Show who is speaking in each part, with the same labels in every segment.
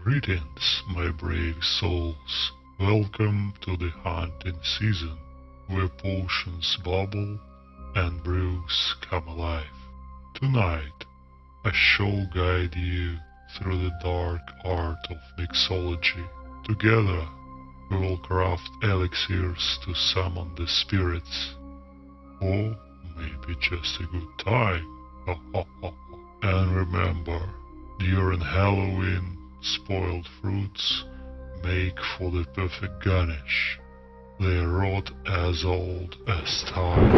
Speaker 1: Greetings, my brave souls. Welcome to the hunting season, where potions bubble and brews come alive. Tonight, I shall guide you through the dark art of mixology. Together, we will craft elixirs to summon the spirits. Or maybe just a good time. And remember, during Halloween, spoiled fruits make for the perfect garnish. They rot as old as time.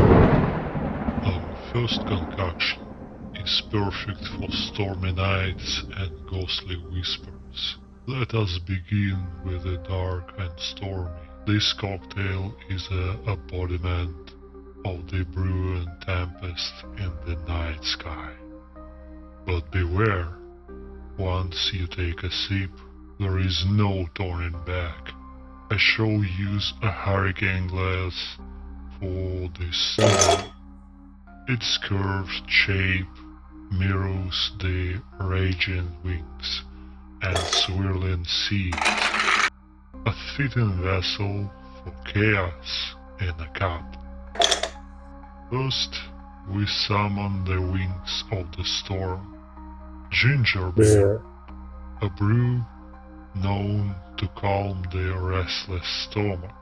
Speaker 1: Our first concoction is perfect for stormy nights and ghostly whispers. Let us begin with the dark and stormy. This cocktail is an embodiment of the brew and tempest in the night sky. But beware, once you take a sip, there is no turning back. I shall use a hurricane glass for this storm. Its curved shape mirrors the raging winds and swirling seas. A fitting vessel for chaos in a cup. First, we summon the wings of the storm. Ginger beer, a brew known to calm the restless stomach.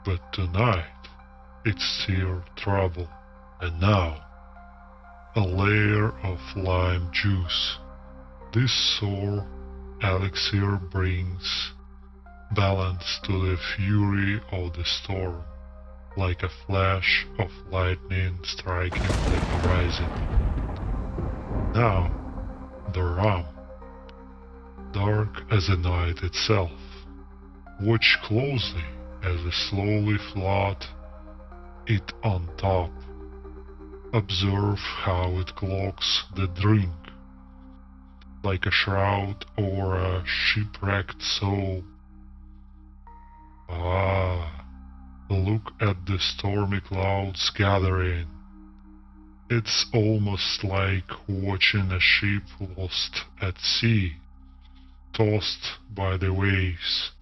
Speaker 1: But tonight, it's still trouble. And now, a layer of lime juice. This sour elixir brings balance to the fury of the storm, like a flash of lightning striking the horizon. Now, the rum, dark as the night itself. Watch closely as I slowly float it on top. Observe how it cloaks the drink, like a shroud or a shipwrecked soul. Look at the stormy clouds gathering. It's almost like watching a ship lost at sea, tossed by the waves,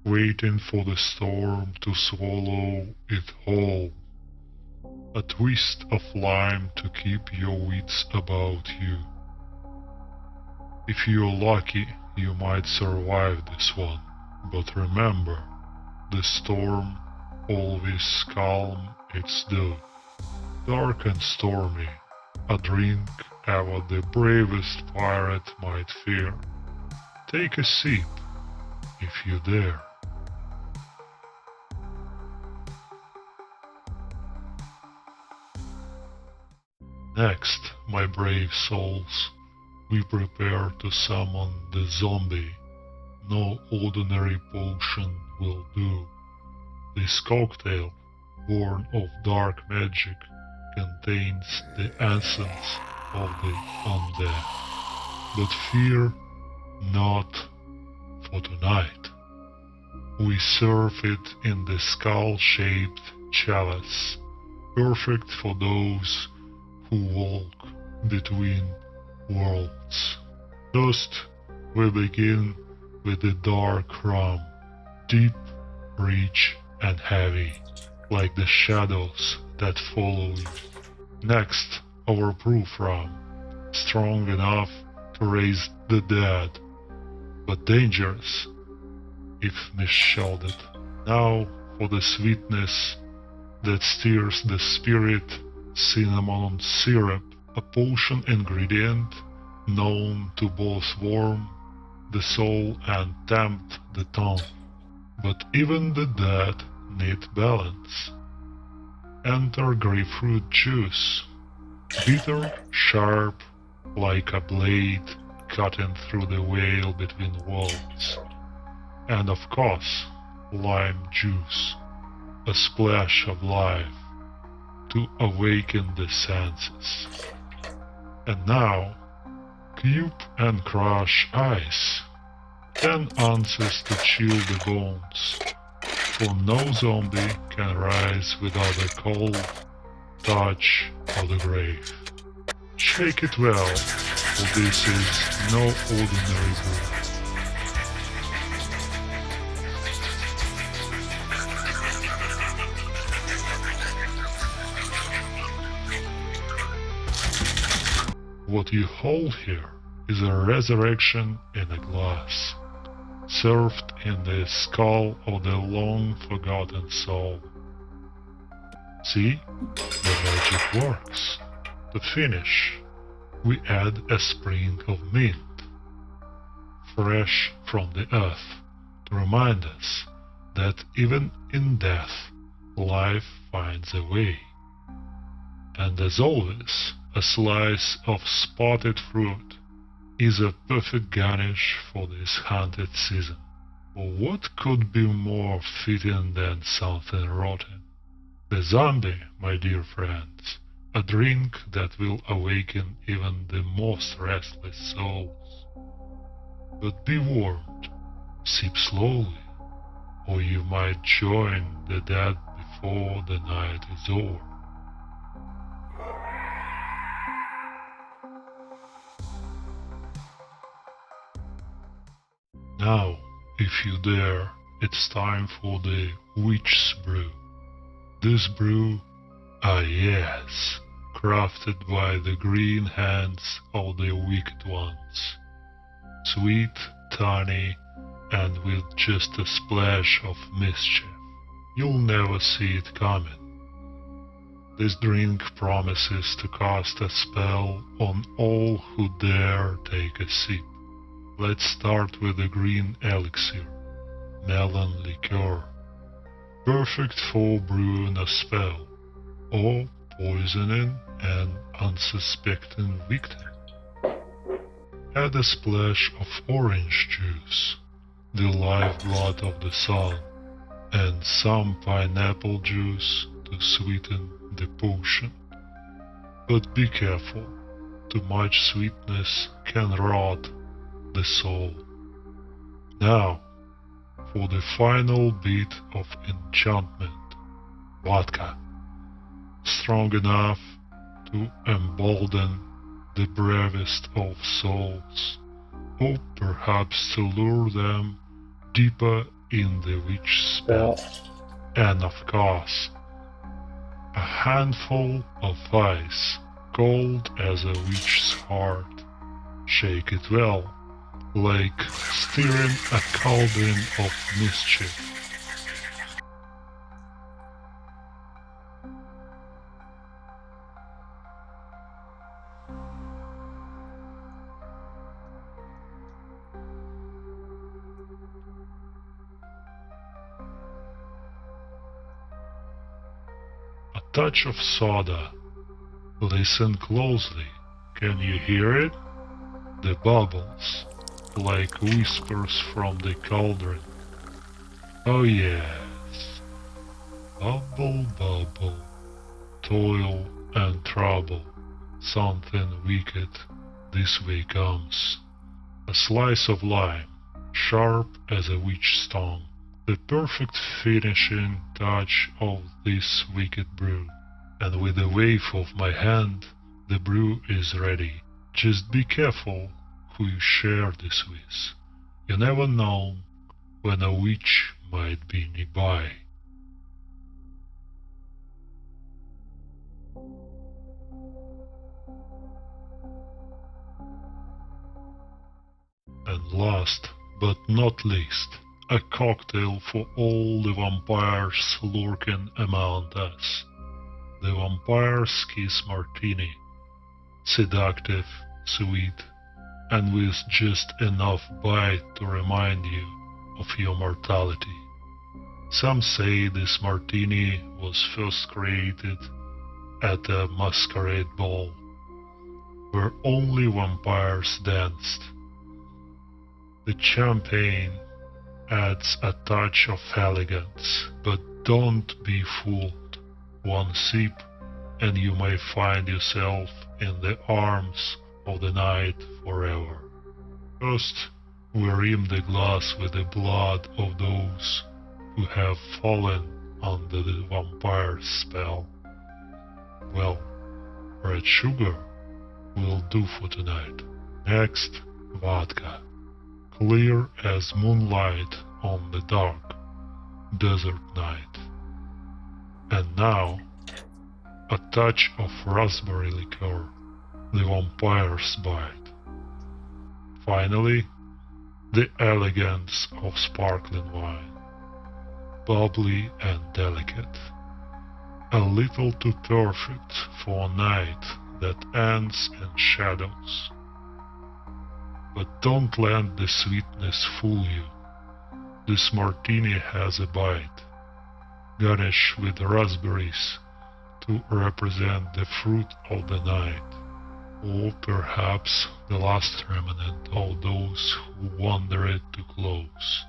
Speaker 1: waiting for the storm to swallow it whole. A twist of lime to keep your wits about you. If you're lucky, you might survive this one, but remember, the storm always calm its due. Dark and stormy, a drink ever the bravest pirate might fear. Take a sip, if you dare. Next, my brave souls, we prepare to summon the zombie. No ordinary potion will do. This cocktail, born of dark magic, contains the essence of the undead. But fear not, for tonight. We serve it in the skull-shaped chalice, perfect for those who walk between worlds. First, we begin with the dark rum, deep, rich, and heavy, like the shadows that follow you. Next, overproof rum, strong enough to raise the dead, but dangerous if misshielded. Now for the sweetness that stirs the spirit, cinnamon syrup, a potion ingredient known to both warm the soul and tempt the tongue. But even the dead need balance. Enter grapefruit juice, bitter, sharp, like a blade cutting through the veil between worlds. And of course, lime juice, a splash of life to awaken the senses. And now, cube and crush ice, 10 ounces to chill the bones, for no zombie can rise without a cold touch of the grave. Shake it well, for this is no ordinary brew. What you hold here is a resurrection in a glass, served in the skull of the long-forgotten soul. See? The magic works. To finish, we add a sprig of mint, fresh from the earth, to remind us that even in death, life finds a way. And as always, a slice of spotted fruit is a perfect garnish for this haunted season. For what could be more fitting than something rotten? The zombie, my dear friends, a drink that will awaken even the most restless souls. But be warned, sip slowly, or you might join the dead before the night is over. Now, if you dare, it's time for the witch's brew. This brew, yes, crafted by the green hands of the wicked ones. Sweet, tiny, and with just a splash of mischief. You'll never see it coming. This drink promises to cast a spell on all who dare take a sip. Let's start with the green elixir, melon liqueur, perfect for brewing a spell, or poisoning an unsuspecting victim. Add a splash of orange juice, the lifeblood of the sun, and some pineapple juice to sweeten the potion. But be careful, too much sweetness can rot the soul. Now, for the final bit of enchantment, vodka, strong enough to embolden the bravest of souls, or perhaps to lure them deeper in the witch spell. And of course, a handful of ice, cold as a witch's heart. Shake it well, like stirring a cauldron of mischief. A touch of soda. Listen closely. Can you hear it? The bubbles, like whispers from the cauldron. Oh yes. Bubble, bubble, toil and trouble. Something wicked this way comes. A slice of lime, sharp as a witch's tongue. The perfect finishing touch of this wicked brew. And with a wave of my hand, the brew is ready. Just be careful who you share this with. You never know when a witch might be nearby. And last but not least, a cocktail for all the vampires lurking among us. The Vampire's Kiss Martini. Seductive, sweet, and with just enough bite to remind you of your mortality. Some say this martini was first created at a masquerade ball, where only vampires danced. The champagne adds a touch of elegance, but don't be fooled. One sip and you may find yourself in the arms of the night forever. First, we rim the glass with the blood of those who have fallen under the vampire's spell. Well, red sugar will do for tonight. Next, vodka, clear as moonlight on the dark desert night. And now, a touch of raspberry liqueur, the vampire's bite. Finally, the elegance of sparkling wine, bubbly and delicate, a little too perfect for a night that ends in shadows. But don't let the sweetness fool you. This martini has a bite, garnished with raspberries to represent the fruit of the night, or perhaps the last remnant of those who wandered too close.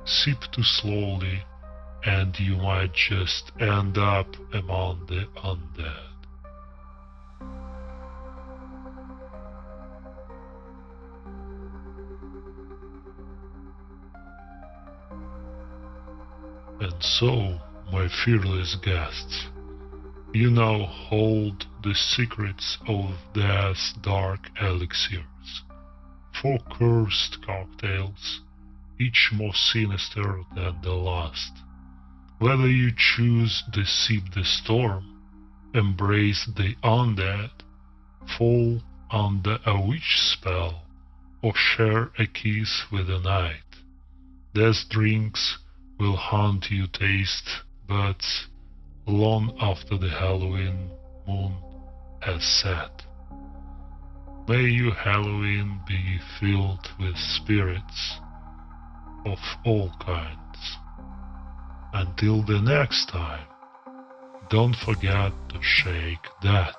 Speaker 1: Sip too slowly, and you might just end up among the undead. And so, my fearless guests, you now hold the secrets of death's dark elixirs, 4 cursed cocktails, each more sinister than the last. Whether you choose to sip the storm, embrace the undead, fall under a witch spell, or share a kiss with the night, these drinks will haunt your taste buds long after the Halloween moon has set. May your Halloween be filled with spirits of all kinds. Until the next time, don't forget to shake that.